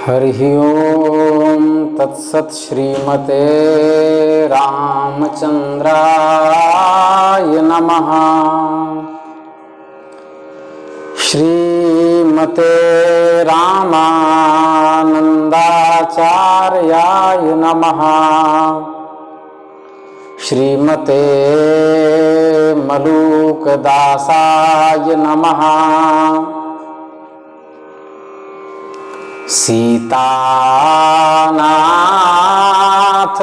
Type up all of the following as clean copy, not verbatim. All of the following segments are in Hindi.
हरिः ओं तत्सत्। श्रीमते रामचंद्राय नमः। श्रीमते रामानंदाचार्याय नमः। श्रीमते मलूकदासाय नमः। सीतानाथ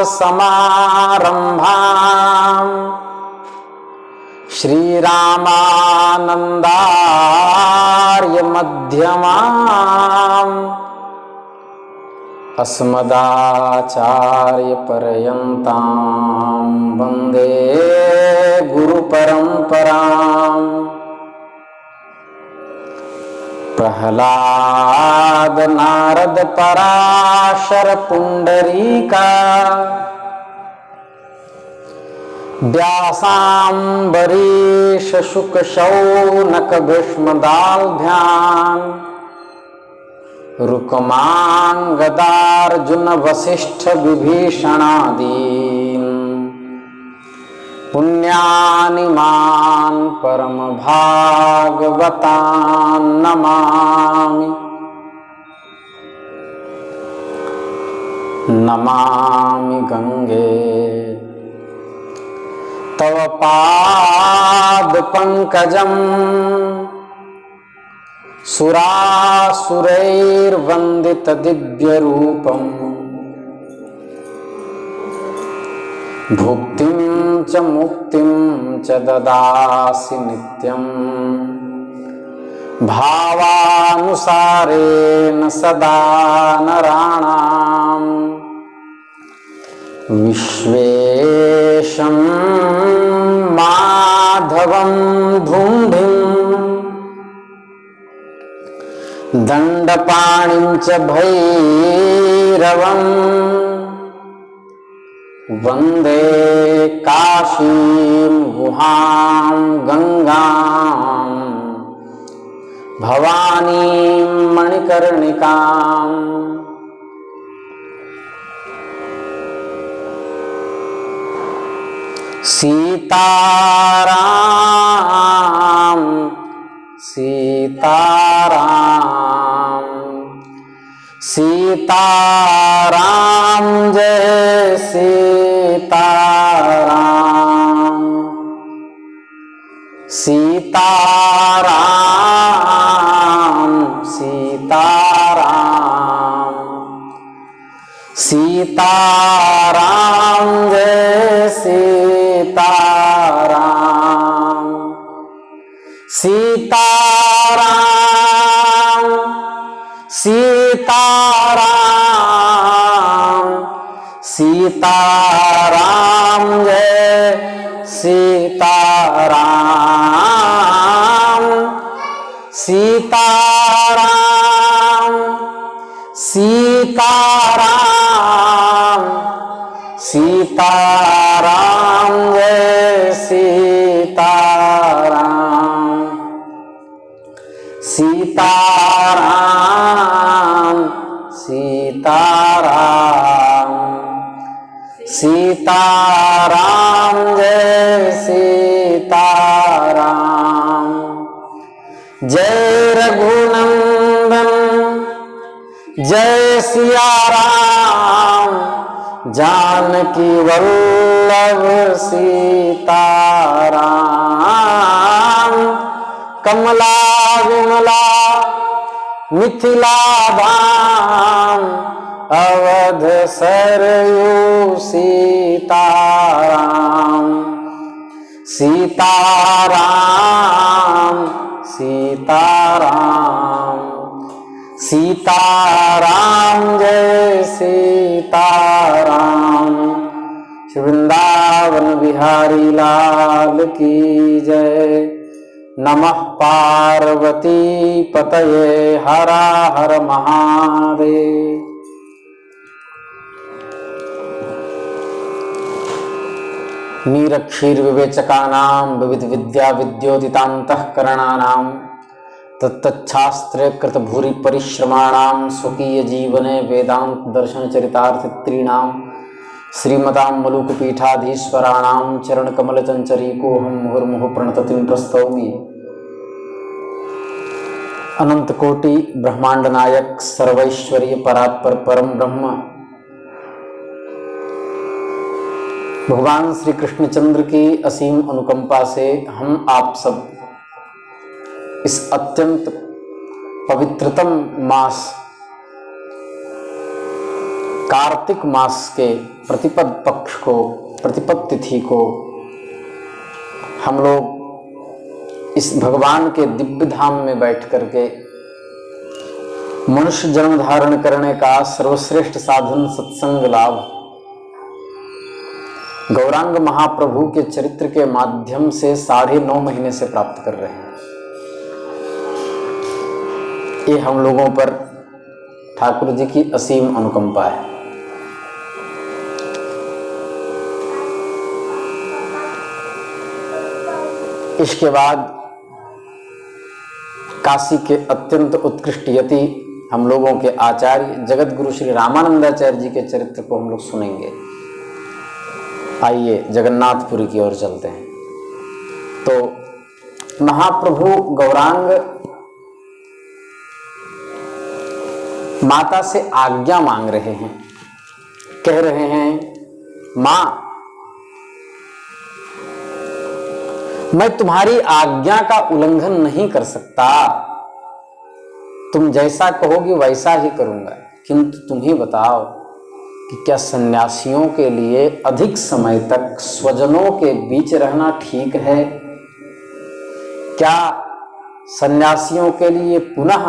समारंभां श्रीरामानंदार्य मध्यमाम् अस्मदाचार्य पर्यन्तां वन्दे गुरुपरम्पराम्। प्रहलाद नारद पराशर पुंडरीका व्यासाम्बरीश शुक शौनक भीष्मदाल्भ्याम् रुक्मांगदार्जुन वसिष्ठ विभीषणादीन् पुण्यानि मान् परम भागवतान् नमामि। नमामि गंगे तव पाद पंकजं सुरासुरैर्वन्दित दिव्य रूपम् भुक्तिं च मुक्तिं च ददासि नित्यं भावानुसारेण सदा नराणाम् विश्वेशं माधवं धुंधिं दंडपाणिं च भैरवम् वंदे काशीं गुहां गंगां भवानीं मणिकर्णिकाम्। सीताराम सीताराम सीताराम जय सीताराम सीताराम सीताराम सीताराम जय सीताराम सीताराम सीताराम सीताराम जय सीताराम सीताराम सीताराम सीताराम जय सीताराम सीताराम सीताराम सीताराम जय सीताराम। जय रघुनंदन जय सिया राम जानकी वल्लभ सीताराम। कमला विमला मिथिला धाम अवध सरयू सीताराम सीताराम सीताराम सीताराम जय सीताराम। श्री वृंदावन बिहारी लाल की जय। नमः पार्वती पतये हरा हर महादेव। नीरक्षीर विवेचकानां विविध विद्या विद्योतितान्तःकरणानां तत्तच्छास्त्रे कृत भूरि परिश्रमाणाम स्वकीय जीवने वेदांत दर्शन चरितार्थित्रीणाम श्रीमतां मलुकपीठाधीश्वराणां चरण कमल चंचरीको हम मुहुर्मुहुः प्रणततिं प्रस्तौमि। अनंत कोटि ब्रह्मांड नायक सर्वैश्वर्य परात्पर परम ब्रह्म भगवान श्री कृष्णचंद्र की असीम अनुकंपा से हम आप सब इस अत्यंत पवित्रतम मास कार्तिक मास के प्रतिपद पक्ष को, प्रतिपद तिथि को हम लोग इस भगवान के दिव्य धाम में बैठ करके मनुष्य जन्म धारण करने का सर्वश्रेष्ठ साधन सत्संग लाभ गौरांग महाप्रभु के चरित्र के माध्यम से 9.5 महीने से प्राप्त कर रहे हैं। ये हम लोगों पर ठाकुर जी की असीम अनुकंपा है। इसके बाद काशी के अत्यंत उत्कृष्ट यति हम लोगों के आचार्य जगत गुरु श्री रामानंदाचार्य जी के चरित्र को हम लोग सुनेंगे। आइए जगन्नाथपुरी की ओर चलते हैं। तो महाप्रभु गौरांग माता से आज्ञा मांग रहे हैं, कह रहे हैं मां मैं तुम्हारी आज्ञा का उल्लंघन नहीं कर सकता, तुम जैसा कहोगी वैसा ही करूंगा, किंतु तुम ही बताओ कि क्या सन्यासियों के लिए अधिक समय तक स्वजनों के बीच रहना ठीक है? क्या सन्यासियों के लिए पुनः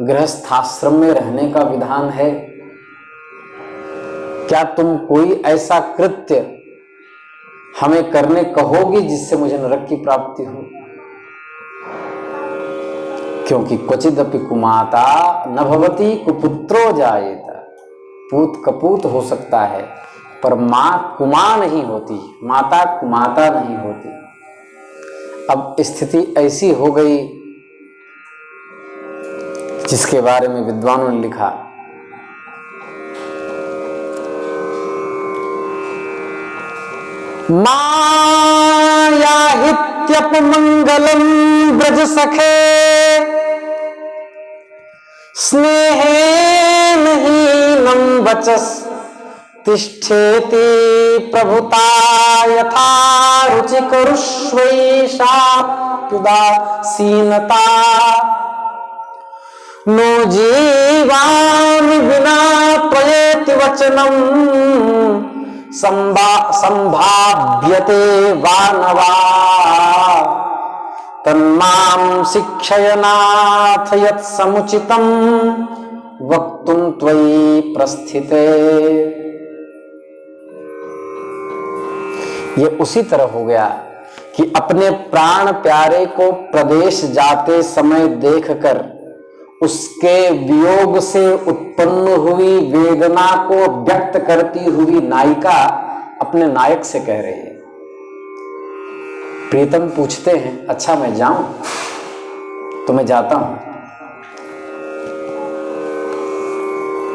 गृहस्थाश्रम में रहने का विधान है? क्या तुम कोई ऐसा कृत्य हमें करने कहोगी जिससे मुझे नरक की प्राप्ति हो? क्योंकि क्वचिदपि कुमाता न भवति कुपुत्रो जायेत, पूत कपूत हो सकता है पर मां कुमां नहीं होती, माता कुमाता नहीं होती। अब स्थिति ऐसी हो गई जिसके बारे में विद्वानों ने लिखा, माया हित्यपमंगलम ब्रज सखे स्नेहेन हीनं वचस तिष्ठेति प्रभुता यथा रुचि करुष्वैषा उदासीनता नो जीवामि विना त्वयेति वचनम् संभाव्यते वा न वा तन्मां शिक्षय नाथ यत् समुचितं वक्तुं त्वयि प्रस्थिते। ये उसी तरह हो गया कि अपने प्राण प्यारे को प्रदेश जाते समय देखकर उसके वियोग से उत्पन्न हुई वेदना को व्यक्त करती हुई नायिका अपने नायक से कह रही है। प्रीतम पूछते हैं अच्छा मैं जाऊं? तो मैं जाता हूं।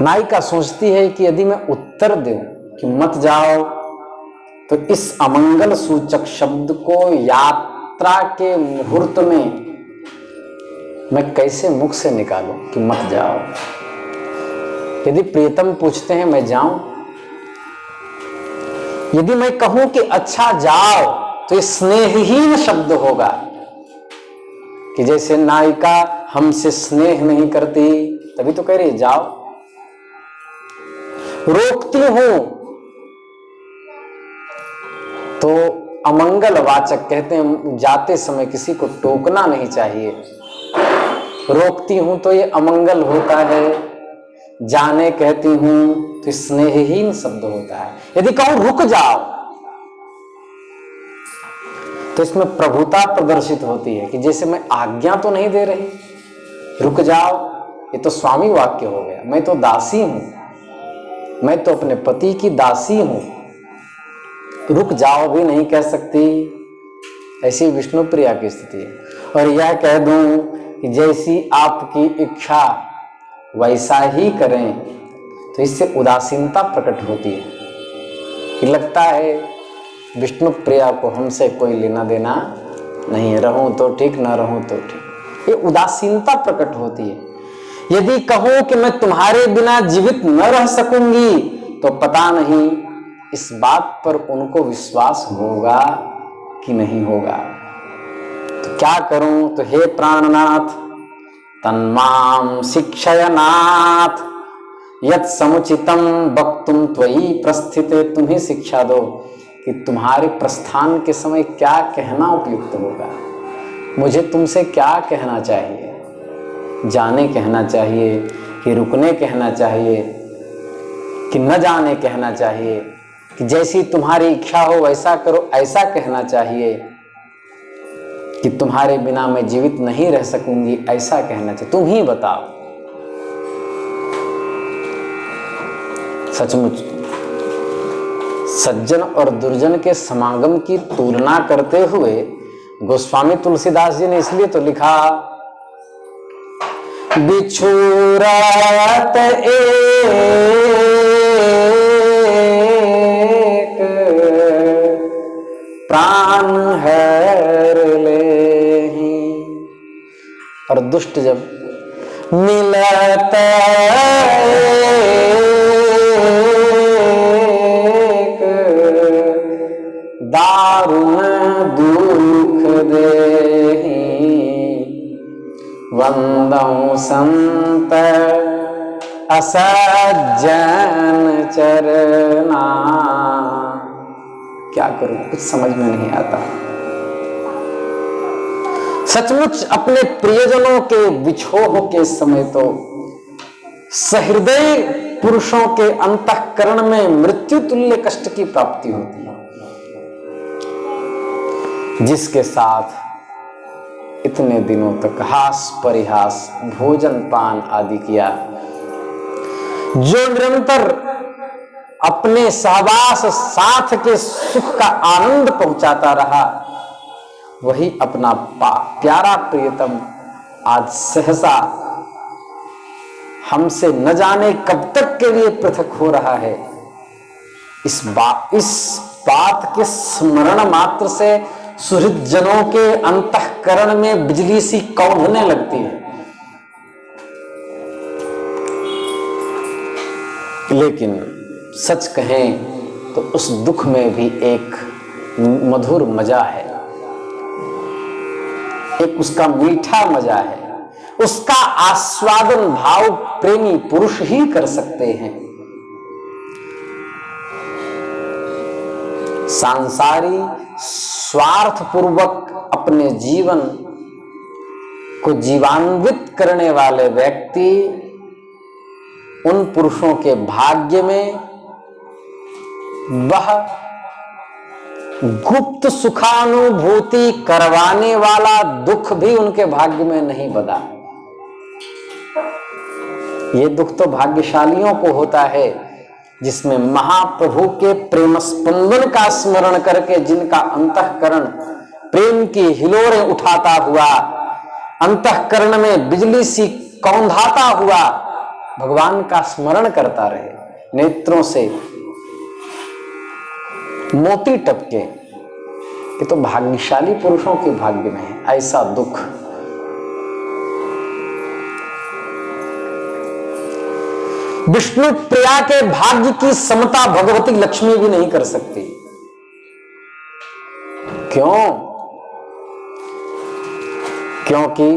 नायिका सोचती है कि यदि मैं उत्तर दूं कि मत जाओ तो इस अमंगल सूचक शब्द को यात्रा के मुहूर्त में मैं कैसे मुख से निकालूं कि मत जाओ। यदि प्रीतम पूछते हैं मैं जाऊं, यदि मैं कहूं कि अच्छा जाओ तो ये स्नेहहीन शब्द होगा कि जैसे नायिका हमसे स्नेह नहीं करती तभी तो कह रही जाओ। रोकती हूं तो अमंगल वाचक, कहते हैं जाते समय किसी को टोकना नहीं चाहिए। रोकती हूं तो ये अमंगल होता है, जाने कहती हूं तो स्नेहहीन शब्द होता है। यदि कहूं रुक जाओ तो इसमें प्रभुता प्रदर्शित होती है कि जैसे मैं आज्ञा तो नहीं दे रही, रुक जाओ ये तो स्वामी वाक्य हो गया। मैं तो दासी हूं, मैं तो अपने पति की दासी हूं, रुक जाओ भी नहीं कह सकती। ऐसी विष्णु प्रिया की स्थिति है। और यह कह दूं कि जैसी आपकी इच्छा वैसा ही करें, तो इससे उदासीनता प्रकट होती है कि लगता है विष्णु प्रिया को हमसे कोई लेना देना नहीं है, रहूं तो ठीक ना रहूं तो ठीक, ये उदासीनता प्रकट होती है। यदि कहूं कि मैं तुम्हारे बिना जीवित न रह सकूंगी, तो पता नहीं इस बात पर उनको विश्वास होगा कि नहीं होगा। तो क्या करूं? तो हे प्राणनाथ, तन्माम शिक्षयनाथ यत् समुचितम वक्तुम त्वयि प्रस्थिते, तुम ही शिक्षा दो कि तुम्हारे प्रस्थान के समय क्या कहना उपयुक्त होगा। मुझे तुमसे क्या कहना चाहिए? जाने कहना चाहिए कि रुकने कहना चाहिए कि न जाने कहना चाहिए, कि जैसी तुम्हारी इच्छा हो वैसा करो ऐसा कहना चाहिए, कि तुम्हारे बिना मैं जीवित नहीं रह सकूंगी ऐसा कहना चाहिए? तुम ही बताओ। सचमुच सज्जन और दुर्जन के समागम की तुलना करते हुए गोस्वामी तुलसीदास जी ने इसलिए तो लिखा, बिछुरात एक प्राण हर लेहि, और दुष्ट जब मिलत एक दारुण दुख देहि, वंदौ संत असज्जन चरना। क्या करूं, कुछ समझ में नहीं आता। सचमुच अपने प्रियजनों के विछोह के समय तो सहृदय पुरुषों के अंतःकरण में मृत्यु तुल्य कष्ट की प्राप्ति होती है। जिसके साथ इतने दिनों तक हास परिहास भोजन पान आदि किया, जो निरंतर अपने सहवास साथ के सुख का आनंद पहुंचाता रहा, वही अपना प्यारा प्रियतम आज सहसा हमसे न जाने कब तक के लिए पृथक हो रहा है। इस बात के स्मरण मात्र से सुहृदजनों के अंतःकरण में बिजली सी कौंधने लगती है। लेकिन सच कहें तो उस दुख में भी एक मधुर मजा है, एक उसका मीठा मजा है। उसका आस्वादन भाव प्रेमी पुरुष ही कर सकते हैं। सांसारी स्वार्थ पूर्वक अपने जीवन को जीवान्वित करने वाले व्यक्ति उन पुरुषों के भाग्य में वह गुप्त सुखानुभूति करवाने वाला दुख भी उनके भाग्य में नहीं बदा। ये दुख तो भाग्यशालियों को होता है, जिसमें महाप्रभु के प्रेम स्पंदन का स्मरण करके जिनका अंतःकरण प्रेम की हिलोरें उठाता हुआ, अंतःकरण में बिजली सी कौंधाता हुआ भगवान का स्मरण करता रहे, नेत्रों से मोती टपके। ये तो भाग्यशाली पुरुषों के भाग्य में है ऐसा दुख। विष्णु प्रिया के भाग्य की समता भगवती लक्ष्मी भी नहीं कर सकती। क्यों? क्योंकि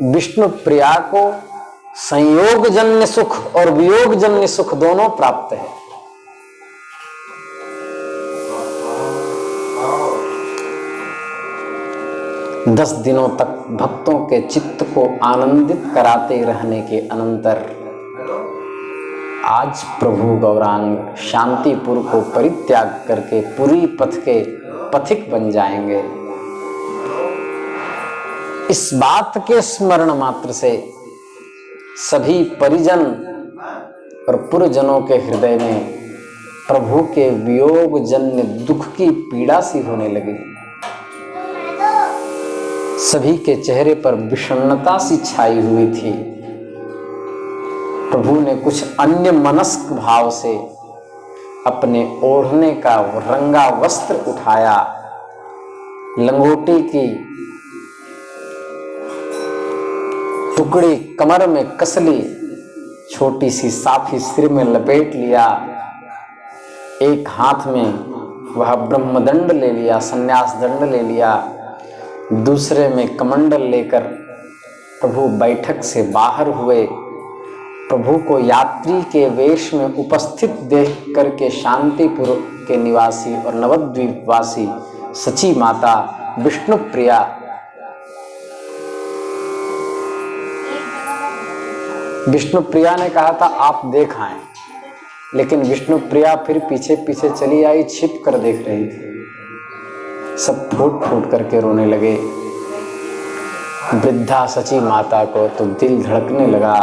विष्णु प्रिया को संयोगजन्य सुख और वियोगजन्य सुख दोनों प्राप्त है। दस दिनों तक भक्तों के चित्त को आनंदित कराते रहने के अनंतर आज प्रभु गौरांग शांतिपुर को परित्याग करके पुरी पथ के पथिक बन जाएंगे। इस बात के स्मरण मात्र से सभी परिजन और पुरजनों के हृदय में प्रभु के वियोग जन्य दुख की पीड़ा सी होने लगी। सभी के चेहरे पर विषन्नता सी छाई हुई थी। प्रभु ने कुछ अन्य मनस्क भाव से अपने ओढ़ने का रंगा वस्त्र उठाया, लंगोटी की टुकड़ी कमर में कस ली, छोटी सी साफी सिर में लपेट लिया, एक हाथ में वह ब्रह्मदंड ले लिया, संन्यास दंड ले लिया, दूसरे में कमंडल लेकर प्रभु बैठक से बाहर हुए। प्रभु को यात्री के वेश में उपस्थित देख करके शांतिपुर के निवासी और नवद्वीप वासी सची माता विष्णुप्रिया विष्णुप्रिया ने कहा था आप देख आए, लेकिन विष्णुप्रिया फिर पीछे पीछे चली आई, छिप कर देख रही थी। सब फूट फूट करके रोने लगे। वृद्धा सची माता को तो दिल धड़कने लगा।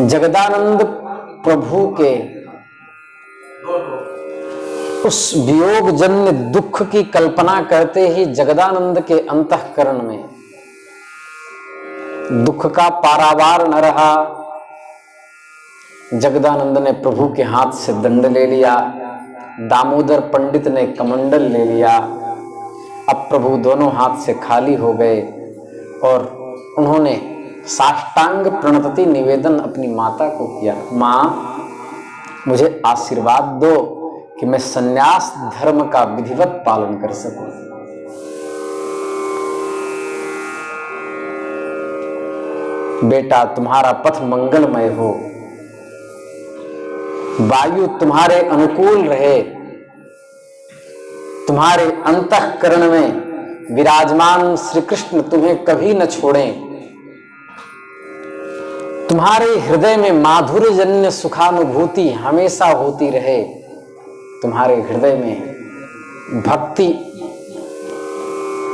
जगदानंद प्रभु के उस वियोग जन्य दुख की कल्पना करते ही जगदानंद के अंतःकरण में दुख का पारावार न रहा। जगदानंद ने प्रभु के हाथ से दंड ले लिया, दामोदर पंडित ने कमंडल ले लिया। अब प्रभु दोनों हाथ से खाली हो गए और उन्होंने साष्टांग प्रणतति निवेदन अपनी माता को किया, माँ मुझे आशीर्वाद दो कि मैं सन्यास धर्म का विधिवत पालन कर सकूं। बेटा तुम्हारा पथ मंगलमय हो, वायु तुम्हारे अनुकूल रहे, तुम्हारे अंतःकरण में विराजमान श्री कृष्ण तुम्हें कभी न छोड़ें, तुम्हारे हृदय में माधुर्यजन्य सुखानुभूति हमेशा होती रहे, तुम्हारे हृदय में भक्ति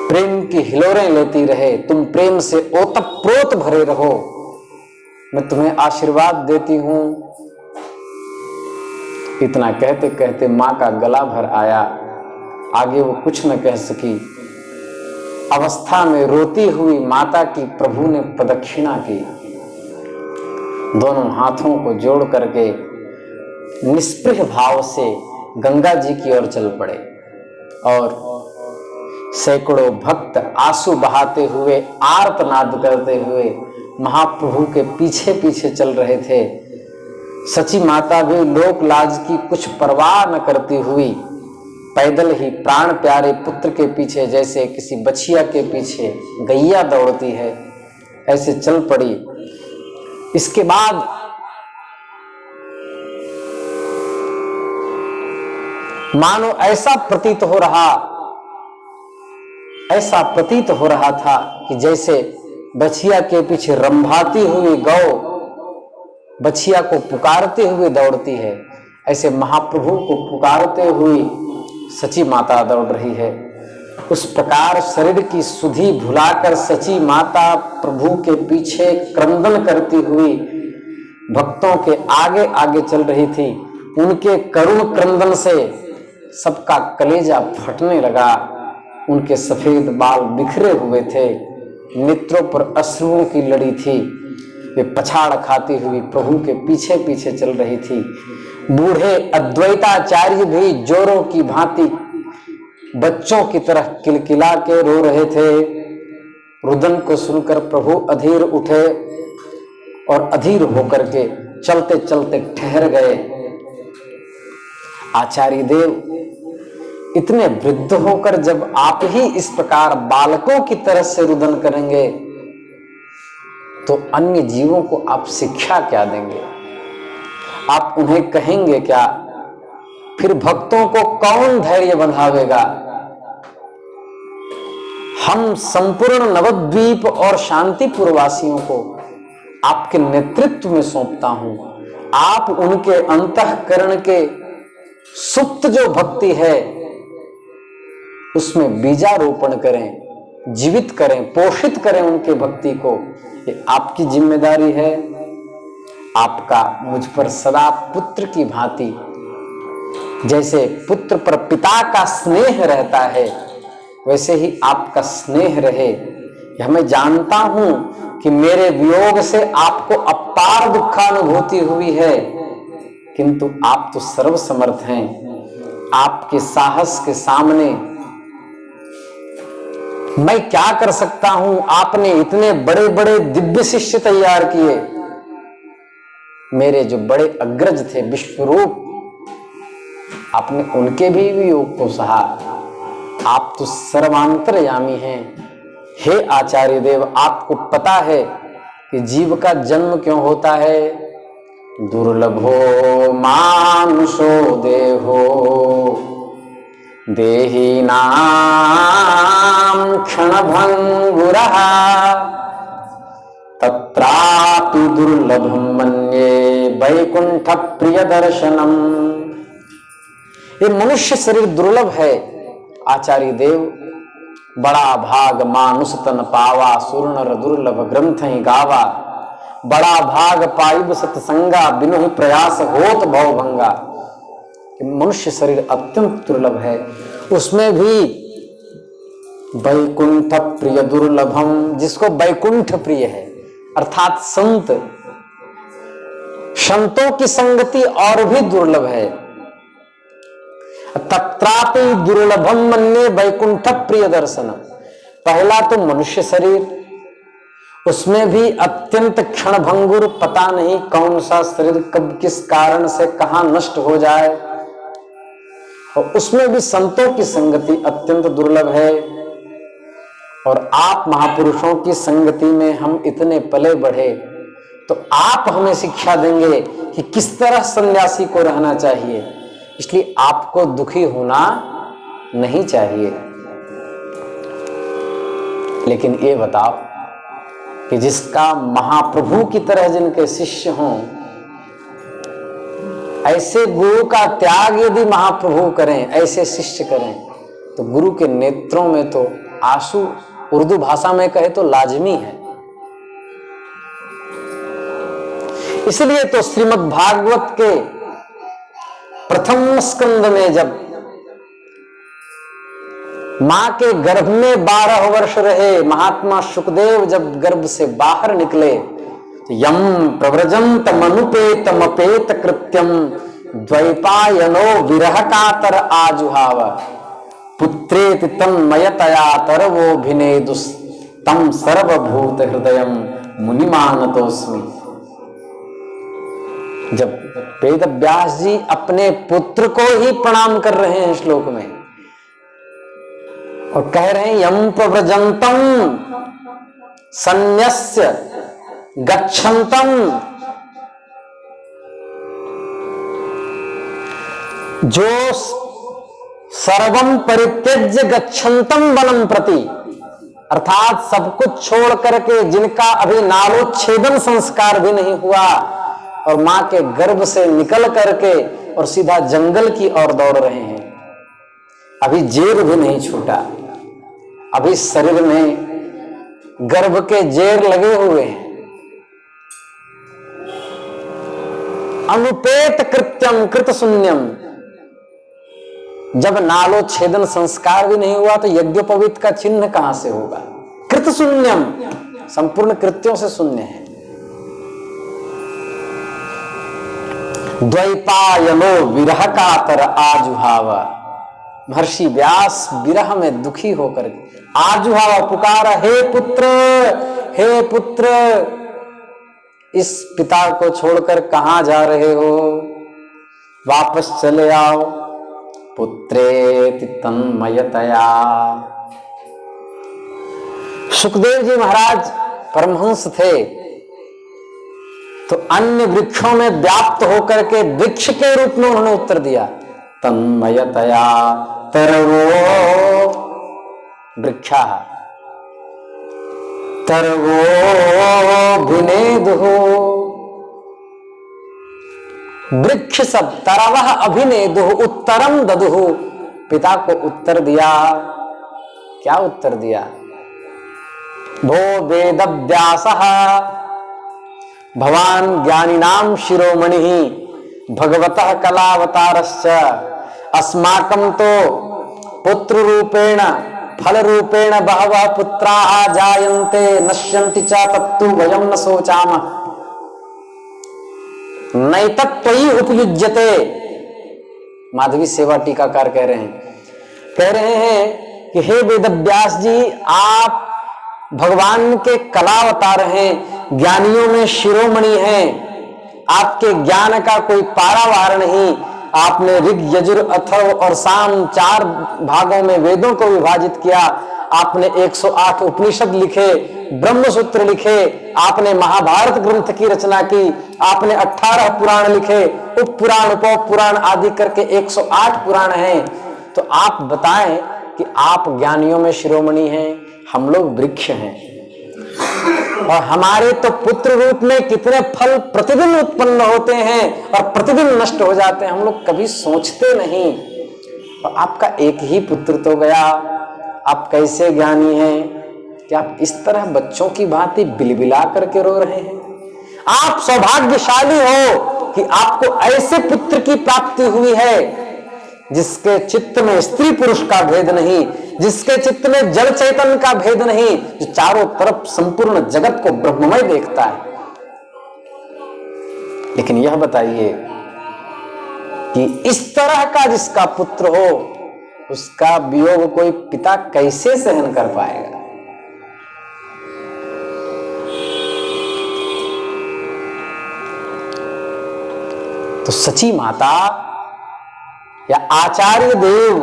प्रेम की हिलोरें लेती रहे, तुम प्रेम से ओतप्रोत भरे रहो, मैं तुम्हें आशीर्वाद देती हूं। इतना कहते कहते मां का गला भर आया, आगे वो कुछ न कह सकी। अवस्था में रोती हुई माता की प्रभु ने प्रदक्षिणा की, दोनों हाथों को जोड़ करके निष्पृह भाव से गंगा जी की ओर चल पड़े और सैकड़ों भक्त आंसू बहाते हुए आर्तनाद करते हुए महाप्रभु के पीछे पीछे चल रहे थे। सची माता भी लोक लाज की कुछ परवाह न करती हुई पैदल ही प्राण प्यारे पुत्र के पीछे जैसे किसी बछिया के पीछे गैया दौड़ती है ऐसे चल पड़ी। इसके बाद मानो ऐसा प्रतीत हो रहा था कि जैसे बछिया के पीछे रंभाती हुई गौ बछिया को पुकारते हुए दौड़ती है, ऐसे महाप्रभु को पुकारते हुए सची माता दौड़ रही है। उस प्रकार शरीर की सुधि भुलाकर सची माता प्रभु के पीछे क्रंदन करती हुई भक्तों के आगे आगे चल रही थी। उनके करुण क्रंदन से सबका कलेजा फटने लगा। उनके सफेद बाल बिखरे हुए थे, नेत्रों पर अश्रुओं की लड़ी थी। वे पछाड़ खाती हुई प्रभु के पीछे पीछे चल रही थी। बूढ़े अद्वैताचार्य भी जोरों की भांति बच्चों की तरह किलकिला के रो रहे थे। रुदन को सुनकर प्रभु अधीर उठे और अधीर होकर के चलते चलते ठहर गए। आचार्य देव इतने वृद्ध होकर जब आप ही इस प्रकार बालकों की तरह से रुदन करेंगे तो अन्य जीवों को आप शिक्षा क्या देंगे? आप उन्हें कहेंगे क्या? फिर भक्तों को कौन धैर्य बंधावेगा? हम संपूर्ण नवद्वीप और शांतिपुर वासियों को आपके नेतृत्व में सौंपता हूं। आप उनके अंतःकरण के सुप्त जो भक्ति है उसमें बीजारोपण करें, जीवित करें, पोषित करें उनके भक्ति को। ये आपकी जिम्मेदारी है। आपका मुझ पर सदा पुत्र की भांति जैसे पुत्र पर पिता का स्नेह रहता है, वैसे ही आपका स्नेह रहे। यह मैं जानता हूं कि मेरे वियोग से आपको अपार दुखानुभूति हुई है, किंतु आप तो सर्वसमर्थ हैं। आपके साहस के सामने मैं क्या कर सकता हूं? आपने इतने बड़े बड़े दिव्य शिष्य तैयार किए, मेरे जो बड़े अग्रज थे विश्वरूप, आपने उनके भी वियोग को सहा। आप तो सर्वांतरयामी हैं। हे आचार्य देव, आपको पता है कि जीव का जन्म क्यों होता है? दुर्लभो मानुषो देहो देही नाम क्षणभंगुरः तत्रापि दुर्लभं मन्ये वैकुंठ प्रिय दर्शनम। ये मनुष्य शरीर दुर्लभ है आचार्य देव। बड़ा भाग मानुष तन पावा, सुरनर दुर्लभ ग्रंथ ही गावा। बड़ा भाग पाइब सत्संगा, बिनु ही प्रयास होत भव भंगा। मनुष्य शरीर अत्यंत दुर्लभ है, उसमें भी वैकुंठ प्रिय दुर्लभम, जिसको वैकुंठ प्रिय है अर्थात संत, संतों की संगति और भी दुर्लभ है। तत्रापि दुर्लभम मन्ये वैकुंठ प्रिय दर्शनम। पहला तो मनुष्य शरीर, उसमें भी अत्यंत क्षणभंगुर, पता नहीं कौन सा शरीर कब किस कारण से कहां नष्ट हो जाए, और उसमें भी संतों की संगति अत्यंत दुर्लभ है। और आप महापुरुषों की संगति में हम इतने पले बढ़े, तो आप हमें शिक्षा देंगे कि किस तरह सन्यासी को रहना चाहिए। इसलिए आपको दुखी होना नहीं चाहिए। लेकिन ये बताओ कि जिसका महाप्रभु की तरह जिनके शिष्य हों, ऐसे गुरु का त्याग यदि महाप्रभु करें, ऐसे शिष्य करें, तो गुरु के नेत्रों में तो आंसू, उर्दू भाषा में कहे तो लाजमी है। इसलिए तो श्रीमद् भागवत के प्रथम स्कंद में जब मां के गर्भ में 12 वर्ष रहे महात्मा सुखदेव, जब गर्भ से बाहर निकले, तो यम प्रव्रजंत मनुपेतमपेत कृत्यम द्वैपायनो विरह कातर आजुहाव पुत्रेति तन्मयतया तरवो भिनेदुस तम सर्वभूत हृदयम मुनिमानतोस्मि। जब वेद व्यास जी अपने पुत्र को ही प्रणाम कर रहे हैं श्लोक में, और कह रहे हैं यम प्रव्रजंतम सन्यस्य गच्छन्तम, जो सर्वम परित्यज्य गच्छन्तम वनम प्रति, अर्थात सब कुछ छोड़ करके, जिनका अभी नालोच्छेदन संस्कार भी नहीं हुआ और मां के गर्भ से निकल करके और सीधा जंगल की ओर दौड़ रहे हैं, अभी जेर भी नहीं छूटा, अभी शरीर में गर्भ के जेर लगे हुए हैं। अनुपेत कृत्यम कृत शून्यम, जब नालोच्छेदन संस्कार भी नहीं हुआ तो यज्ञोपवीत का चिन्ह कहां से होगा? कृत शून्यम, संपूर्ण कृत्यों से शून्य है। द्वैपायनो विरह कातर आजुहावा, महर्षि व्यास विरह में दुखी होकर आजुहावा पुकारा, हे पुत्र, हे पुत्र, इस पिता को छोड़कर कहां जा रहे हो? वापस चले आओ। पुत्रेति तन्मयतया। सुखदेव जी महाराज परमहंस थे, तो अन्य वृक्षों में व्याप्त होकर के वृक्ष के रूप में उन्होंने उत्तर दिया, तन्मयतया तरवो वृक्षा तरवो भिनेदुः। वृक्ष सब तरवः अभिनेदुः उत्तरम ददुः। पिता को उत्तर दिया। क्या उत्तर दिया? भो वेद व्यासः भवान ज्ञानिनाम शिरोमणि भगवतः कलावतारश्च अस्माकं तो पुत्र रूपेण फल रूपेण बहवः पुत्राः जायन्ते नश्यन्ति च तत्तु वयं न शोचामः नैतत्त्वयि उपयुज्यते। माधवी सेवा टीकाकार कह रहे हैं कि हे वेदव्यास जी, आप भगवान के कला अवतार हैं, ज्ञानियों में शिरोमणि हैं, आपके ज्ञान का कोई पारावार नहीं। आपने ऋग यजुर अथर्व और साम 4 भागों में वेदों को विभाजित किया। आपने 108 उपनिषद लिखे, ब्रह्मसूत्र लिखे, आपने महाभारत ग्रंथ की रचना की, आपने 18 पुराण लिखे, उप पुराण उप पुराण आदि करके 108 पुराण हैं। तो आप बताएं कि आप ज्ञानियों में शिरोमणि हैं, हम लोग वृक्ष हैं, और हमारे तो पुत्र रूप में कितने फल प्रतिदिन उत्पन्न होते हैं और प्रतिदिन नष्ट हो जाते हैं, हम लोग कभी सोचते नहीं। और आपका एक ही पुत्र तो गया, आप कैसे ज्ञानी हैं कि आप इस तरह बच्चों की भांति बिलबिला करके रो रहे हैं? आप सौभाग्यशाली हो कि आपको ऐसे पुत्र की प्राप्ति हुई है जिसके चित्त में स्त्री पुरुष का भेद नहीं, जिसके चित्त में जड़ चैतन्य का भेद नहीं, जो चारों तरफ संपूर्ण जगत को ब्रह्ममय देखता है। लेकिन यह बताइए कि इस तरह का जिसका पुत्र हो, उसका वियोग कोई पिता कैसे सहन कर पाएगा? तो सची माता या आचार्य देव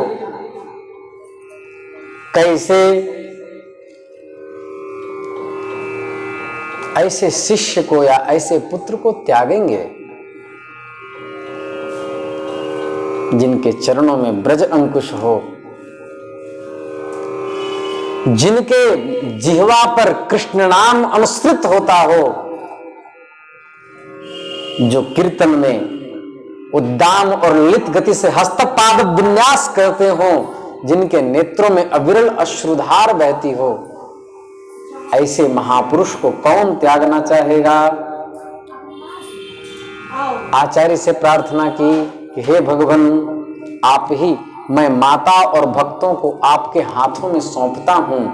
कैसे ऐसे शिष्य को या ऐसे पुत्र को त्यागेंगे जिनके चरणों में ब्रज अंकुश हो, जिनके जिह्वा पर कृष्ण नाम अनुसृत होता हो, जो कीर्तन में उद्दाम और ललित गति से हस्तपाद विन्यास करते हो, जिनके नेत्रों में अविरल अश्रुधार बहती हो, ऐसे महापुरुष को कौन त्यागना चाहेगा? आचार्य से प्रार्थना की कि हे भगवान, आप ही, मैं माता और भक्तों को आपके हाथों में सौंपता हूं,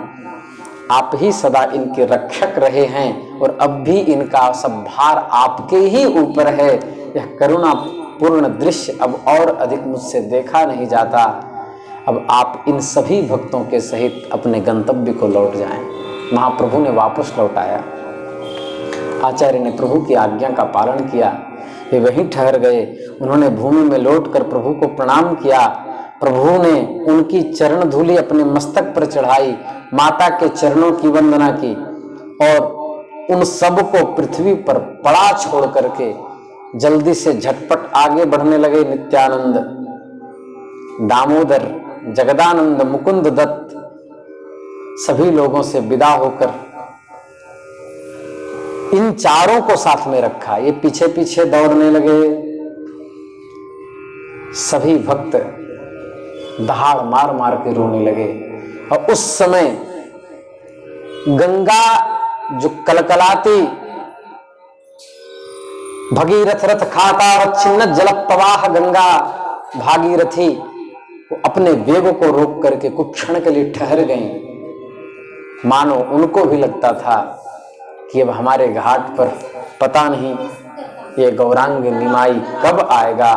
आप ही सदा इनके रक्षक रहे हैं और अब भी इनका सब भार आपके ही ऊपर है। यह करुणा पूर्ण दृश्य अब और अधिक मुझसे देखा नहीं जाता। अब आप इन सभी भक्तों के सहित अपने गंतव्य को लौट जाएं। महाप्रभु ने वापस लौटाया। आचार्य ने प्रभु की आज्ञा का पालन किया, वे वहीं ठहर गए। उन्होंने भूमि में लौटकर प्रभु को प्रणाम किया। प्रभु ने उनकी चरण धूलि अपने मस्तक पर चढ़ाई, माता के चरणों की वंदना की और उन सब को पृथ्वी पर पड़ा छोड़ करके जल्दी से झटपट आगे बढ़ने लगे। नित्यानंद, दामोदर, जगदानंद, मुकुंद दत्त सभी लोगों से विदा होकर इन चारों को साथ में रखा। ये पीछे पीछे दौड़ने लगे। सभी भक्त दहाड़ मार मार के रोने लगे। और उस समय गंगा जो कलकलाती, भगीरथ रथ खाता छिन्न जल प्रवाह गंगा भागीरथी, वो अपने वेग को रोक करके कुछ क्षण के लिए ठहर गई। मानो उनको भी लगता था कि अब हमारे घाट पर पता नहीं ये गौरांग निमाई कब आएगा,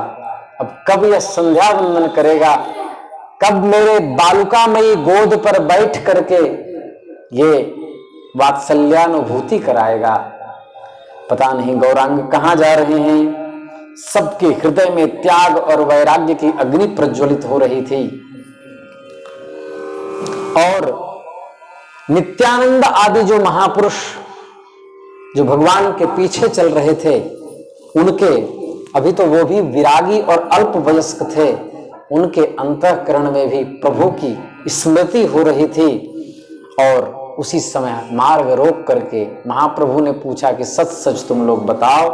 अब कब यह संध्या वंदन करेगा, कब मेरे बालुकामयी गोद पर बैठ करके ये वात्सल्यानुभूति कराएगा। पता नहीं गौरांग कहां जा रहे हैं। सबके हृदय में त्याग और वैराग्य की अग्नि प्रज्वलित हो रही थी। और नित्यानंद आदि जो महापुरुष जो भगवान के पीछे चल रहे थे, उनके अभी तो वो भी विरागी और अल्प वयस्क थे, उनके अंतःकरण में भी प्रभु की स्मृति हो रही थी। और उसी समय मार्ग रोक करके महाप्रभु ने पूछा कि सच सच तुम लोग बताओ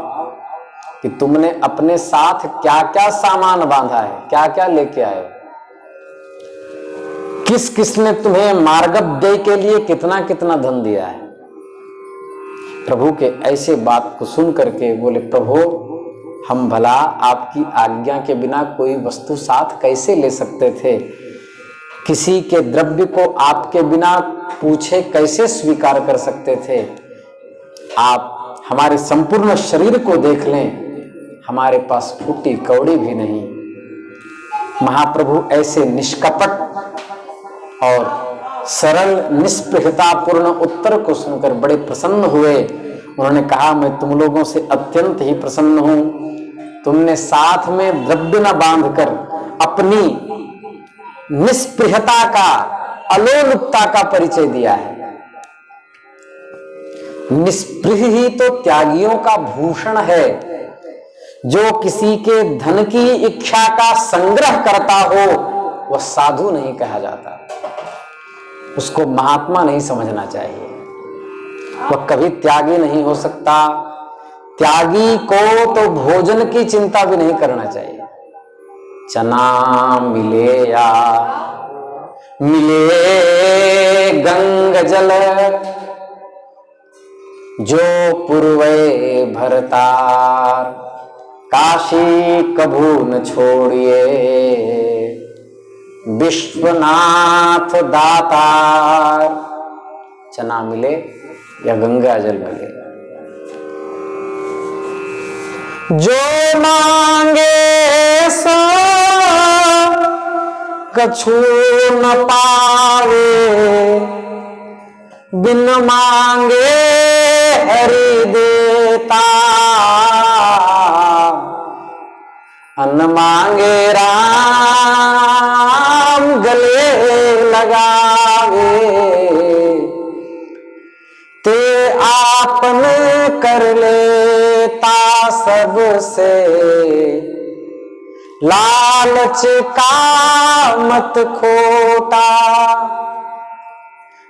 कि तुमने अपने साथ क्या क्या सामान बांधा है, क्या क्या लेके आए, किस किस ने तुम्हें मार्गोपदेय के लिए कितना कितना धन दिया है। प्रभु के ऐसे बात को सुन करके बोले, प्रभु हम भला आपकी आज्ञा के बिना कोई वस्तु साथ कैसे ले सकते थे, किसी के द्रव्य को आपके बिना पूछे कैसे स्वीकार कर सकते थे? आप हमारे संपूर्ण शरीर को देख लें, हमारे पास फूटी कौड़ी भी नहीं। महाप्रभु ऐसे निष्कपट और सरल निष्पृहतापूर्ण उत्तर को सुनकर बड़े प्रसन्न हुए। उन्होंने कहा, मैं तुम लोगों से अत्यंत ही प्रसन्न हूं। तुमने साथ में द्रव्य न बांधकर अपनी निष्पृहता का, अलोलुपता का परिचय दिया है। निष्पृह ही तो त्यागियों का भूषण है। जो किसी के धन की इच्छा का संग्रह करता हो वह साधु नहीं कहा जाता, उसको महात्मा नहीं समझना चाहिए, वह कभी त्यागी नहीं हो सकता। त्यागी को तो भोजन की चिंता भी नहीं करना चाहिए। चना मिले या मिले गंग जल, जो पूर्वे भरतार, काशी कभू न छोड़िए, विश्वनाथ दातार। चना मिले या गंगा जल मिले, जो मांगे सो कछु न पावे, बिन मांगे हरि देता, अन्न मांगे राम गले लगावे, ते आपन कर लेता सबसे, लालच का मत खोटा,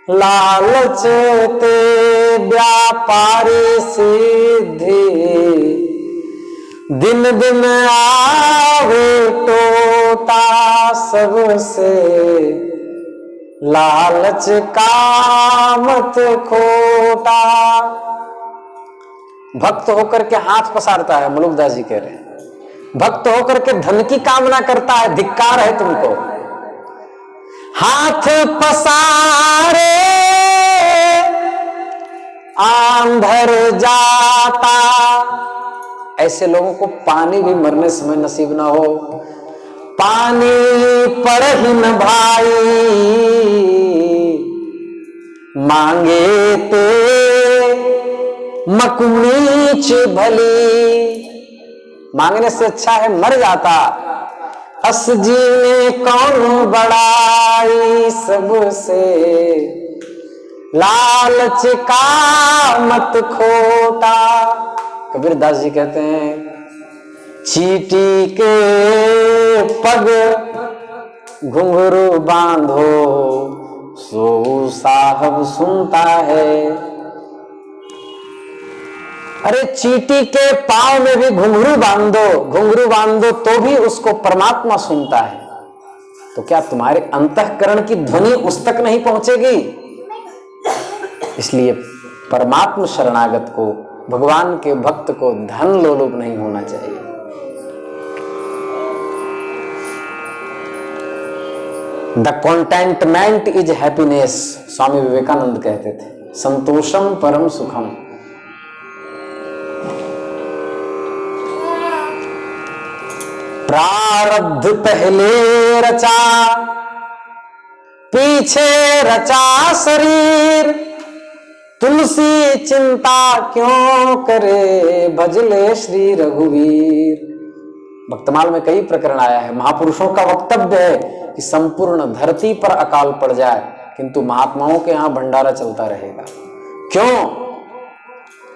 लालच ते व्यापारी सिद्धि, दिन दिन आवे टोटा सबसे, लालच का मत खोटा। भक्त होकर के हाथ पसारता है, मुलुकदास जी कह रहे हैं, भक्त होकर के धन की कामना करता है, धिक्कार है तुमको। हाथ पसारे आंधर जाता, ऐसे लोगों को पानी भी मरने समय नसीब ना हो। पानी पड़हिन भाई, मांगे ते मकुनीच भली, मांगने से अच्छा है मर जाता। अस जीने कौन बड़ाई सबसे, लालच का मत खोटा। कबीर दास जी कहते हैं, चीटी के पग घुंघरू बांधो, सो साहब सुनता है। अरे चीटी के पांव में भी घुंघरू बांध दो तो भी उसको परमात्मा सुनता है। तो क्या तुम्हारे अंतःकरण की ध्वनि उस तक नहीं पहुंचेगी? इसलिए परमात्मा शरणागत को, भगवान के भक्त को धन लोलुप नहीं होना चाहिए। The कॉन्टेंटमेंट is happiness, Swami Vivekananda कहते थे, संतोषम परम सुखम। प्रारब्ध पहले रचा, पीछे रचा शरीर, तुलसी चिंता क्यों करे, भजले श्री रघुवीर। भक्तमाल में कई प्रकरण आया है। महापुरुषों का वक्तव्य है कि संपूर्ण धरती पर अकाल पड़ जाए किंतु महात्माओं के यहां भंडारा चलता रहेगा। क्यों?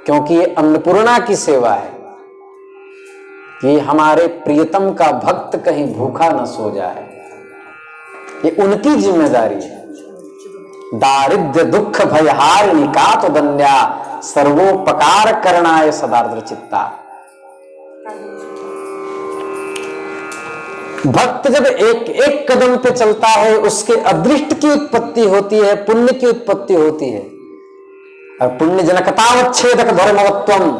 क्योंकि ये अन्नपूर्णा की सेवा है। ये हमारे प्रियतम का भक्त कहीं भूखा न सो जाए, ये उनकी जिम्मेदारी है। दारिद्र्य दुख भयहारिणी का तो दन्या, सर्वोपकार करनाय सदार्द्र चित्ता। भक्त जब एक एक कदम पे चलता है, उसके अदृष्ट की उत्पत्ति होती है, पुण्य की उत्पत्ति होती है। और पुण्य जनकतावच्छेदक धर्मवत्वम,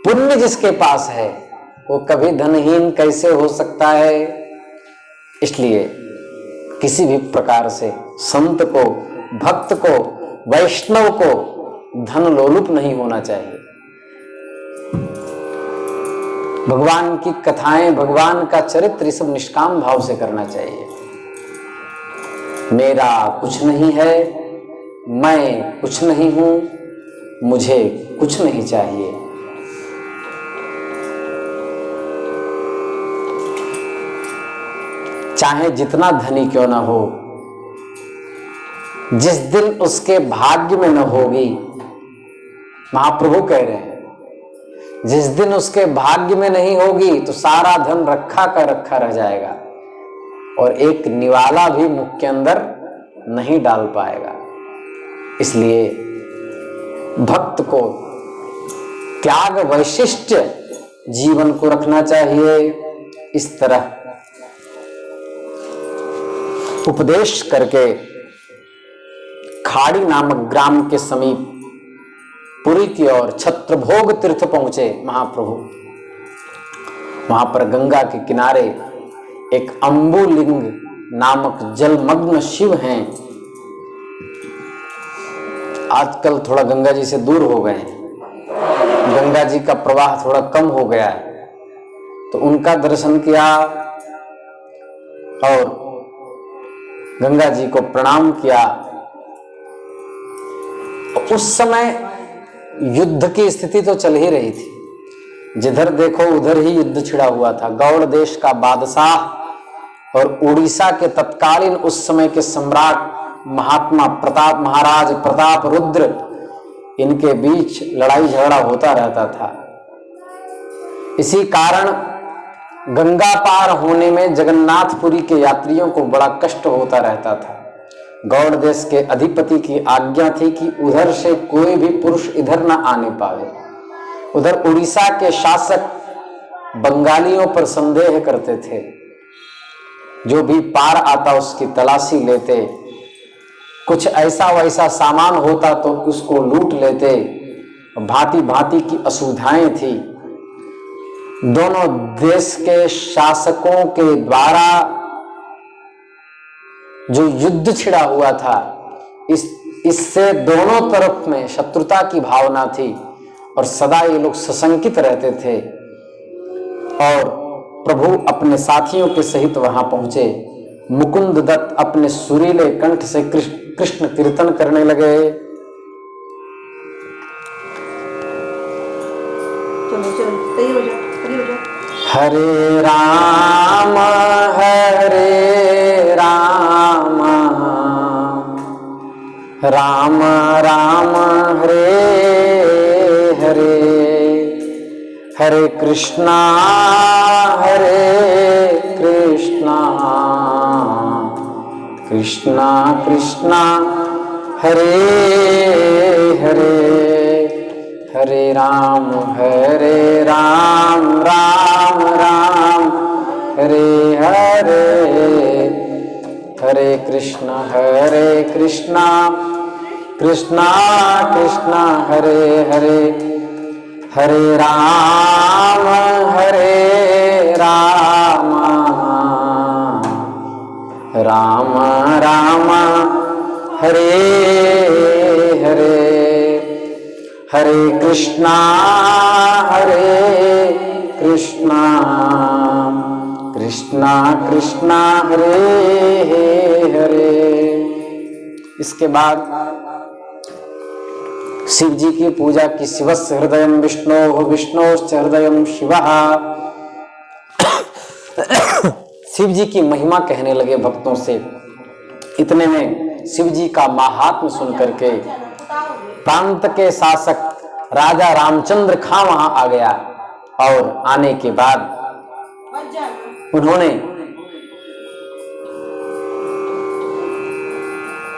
पुण्य जिसके पास है वो कभी धनहीन कैसे हो सकता है? इसलिए किसी भी प्रकार से संत को, भक्त को, वैष्णव को धन लोलुप नहीं होना चाहिए। भगवान की कथाएं, भगवान का चरित्र, ये सब निष्काम भाव से करना चाहिए। मेरा कुछ नहीं है, मैं कुछ नहीं हूं, मुझे कुछ नहीं चाहिए। चाहे जितना धनी क्यों ना हो, जिस दिन उसके भाग्य में न होगी, महाप्रभु कह रहे हैं, जिस दिन उसके भाग्य में नहीं होगी तो सारा धन रखा का रखा रह जाएगा और एक निवाला भी मुख के अंदर नहीं डाल पाएगा। इसलिए भक्त को त्याग वैशिष्ट जीवन को रखना चाहिए। इस तरह उपदेश करके खाड़ी नामक ग्राम के समीप पुरी की ओर छत्रभोग तीर्थ पहुंचे महाप्रभु। वहां पर गंगा के किनारे एक अम्बुलिंग नामक जलमग्न शिव हैं। आजकल थोड़ा गंगा जी से दूर हो गए हैं, गंगा जी का प्रवाह थोड़ा कम हो गया है, तो उनका दर्शन किया और गंगा जी को प्रणाम किया। उस समय युद्ध की स्थिति तो चल ही रही थी, जिधर देखो उधर ही युद्ध छिड़ा हुआ था। गौड़ देश का बादशाह और उड़ीसा के तत्कालीन उस समय के सम्राट महात्मा प्रताप, महाराज प्रताप रुद्र, इनके बीच लड़ाई झगड़ा होता रहता था। इसी कारण गंगा पार होने में जगन्नाथपुरी के यात्रियों को बड़ा कष्ट होता रहता था। गौड़ देश के अधिपति की आज्ञा थी कि उधर से कोई भी पुरुष इधर न आने पावे। उधर उड़ीसा के शासक बंगालियों पर संदेह करते थे, जो भी पार आता उसकी तलाशी लेते, कुछ ऐसा वैसा सामान होता तो उसको लूट लेते। भांति भांति की असुविधाएं थी। दोनों देश के शासकों के द्वारा जो युद्ध छिड़ा हुआ था, इससे दोनों तरफ में शत्रुता की भावना थी और सदा ये लोग सशंकित रहते थे। और प्रभु अपने साथियों के सहित वहां पहुंचे। मुकुंद दत्त अपने सुरीले कंठ से कृष्ण कीर्तन करने लगे। हरे राम राम राम हरे हरे, हरे कृष्णा कृष्णा कृष्णा हरे हरे, हरे राम राम राम हरे हरे, हरे कृष्णा कृष्णा कृष्णा हरे हरे, हरे राम राम राम हरे हरे, हरे कृष्णा कृष्णा कृष्णा हरे हरे। इसके बाद शिव जी की पूजा की। शिवस्य हृदयं विष्णोः विष्णोश्च हृदयं शिवः। शिव जी की महिमा कहने लगे भक्तों से। इतने में शिव जी का महात्म्य सुन करके प्रांत के शासक राजा रामचंद्र खां वहां आ गया और आने के बाद उन्होंने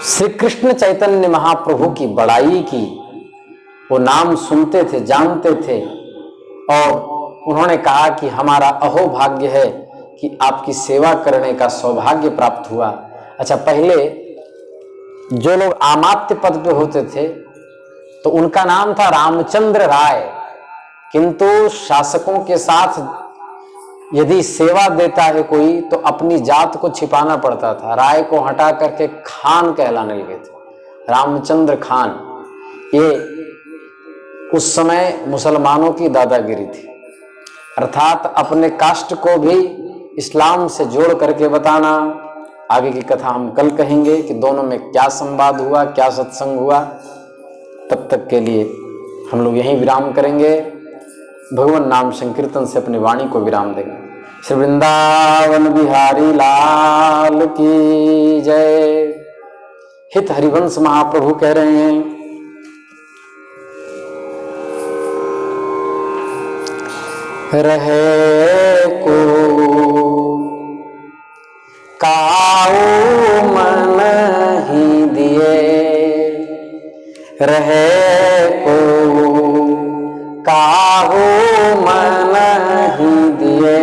श्री कृष्ण चैतन्य महाप्रभु की बड़ाई की। वो नाम सुनते थे, जानते थे और उन्होंने कहा कि हमारा अहोभाग्य है कि आपकी सेवा करने का सौभाग्य प्राप्त हुआ। अच्छा, पहले जो लोग आमात्य पद पे होते थे तो उनका नाम था रामचंद्र राय, किंतु शासकों के साथ यदि सेवा देता है कोई तो अपनी जात को छिपाना पड़ता था। राय को हटा करके खान कहलाने लगे थे, रामचंद्र खान। ये उस समय मुसलमानों की दादागिरी थी, अर्थात अपने कास्ट को भी इस्लाम से जोड़ करके बताना। आगे की कथा हम कल कहेंगे कि दोनों में क्या संवाद हुआ, क्या सत्संग हुआ। तब तक के लिए हम लोग यहीं विराम करेंगे। भगवान नाम संकीर्तन से अपनी वाणी को विराम देंगे। श्री वृंदावन बिहारी लाल की जय। हित हरिवंश महाप्रभु कह रहे हैं, रहे को काऊ मन ही दिए, रहे को काहू मन ही दिए,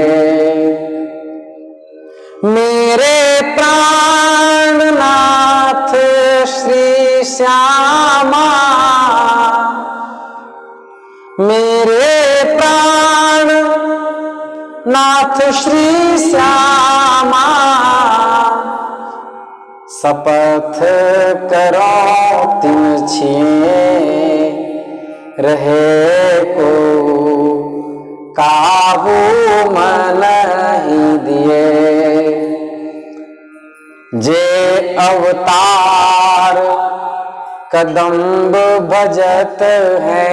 मेरे प्राणनाथ श्री श्यामा, मेरे नाथ श्री श्यामा, शपथ करो तिन छिए, रहे को काबू मन ही दिए, जे अवतार कदम्ब भजत है,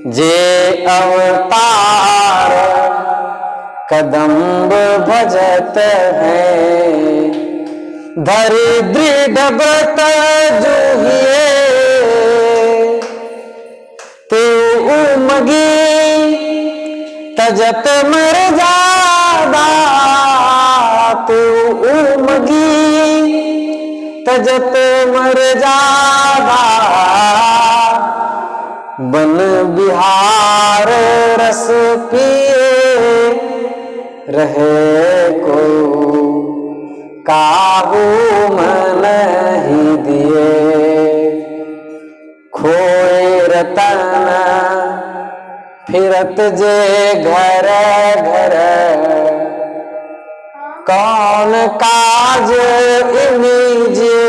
जे अवतार कदम्ब भजत है, धरि दृढ़ व्रत जूहिए, ते उमगी तजत मर्यादा, ते उमगी तजत मर्यादा, बन बिहार रस पिए, रहे को काबू मन ही दिए, खोए रतन फिरत जे घर घर, कौन काज इमीजे,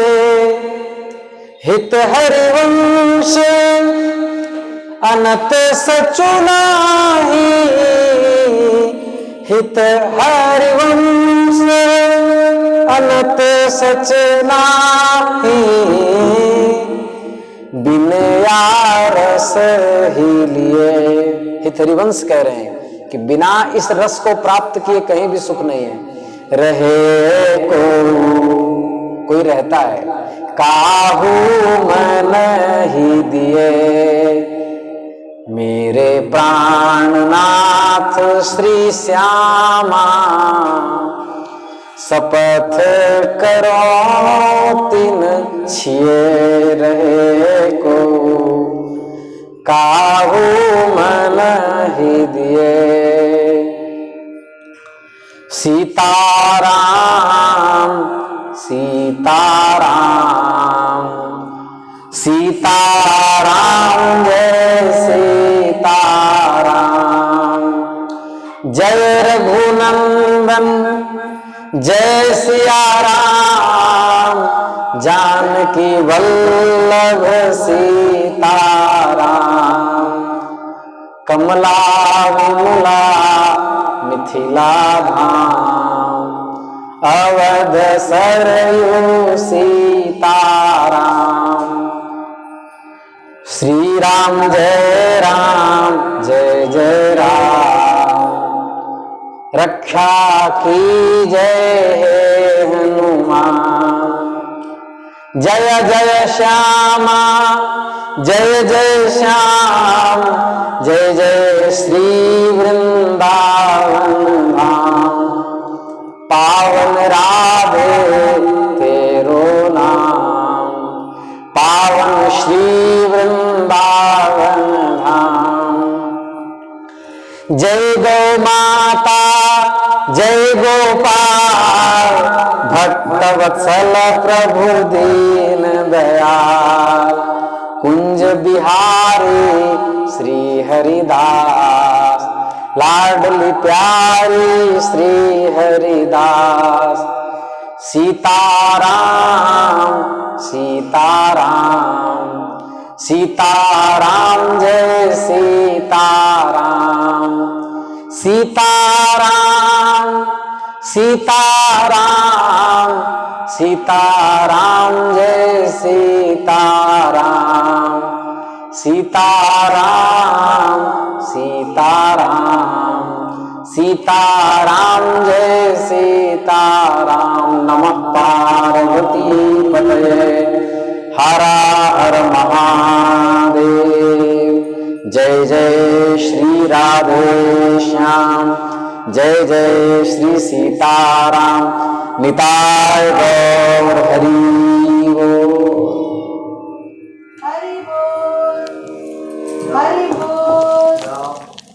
हित हरिवंश अनत सचु नाही, हित हरिवंश अनत सच नाही, बिना रस ही लिए। हित हरिवंश कह रहे हैं कि बिना इस रस को प्राप्त किए कहीं भी सुख नहीं है। रहे को कोई रहता है, काहू मन ही दिए, मेरे प्राणनाथ श्री श्यामा, शपथ करो तिन छिए, रहे को काहू मन ही दिए। सीताराम सीताराम सीताराम जय सीताराम, जय रघुनंदन जय सिया राम, जानकी वल्लभ सीताराम, कमला विमला मिथिला धाम, अवध सरयू सीताराम। श्री राम जय जय राम, रक्षा की जय हे हनुमान, जय जय श्यामा जय जय श्याम, जय जय श्री वृंदावन धाम, पावन राधे तेरो नाम, पावन श्री वृंदावन धाम। जय गौ माता जय गोपाल, भक्तवत्सल प्रभु दीन दयाल, कुंज बिहारी श्री हरिदास, लाडली प्यारी श्री हरिदास। सीताराम सीताराम सीताराम जय सीताराम। सीताराम सीताराम सीताराम जय सीताराम। सीताराम सीताराम सीताराम जय सीताराम। नमः पार्वती पतये हर हर महादेव। जय जय श्री राधे श्याम, जय जय श्री सीताराम। निताय गौर हरि बोल।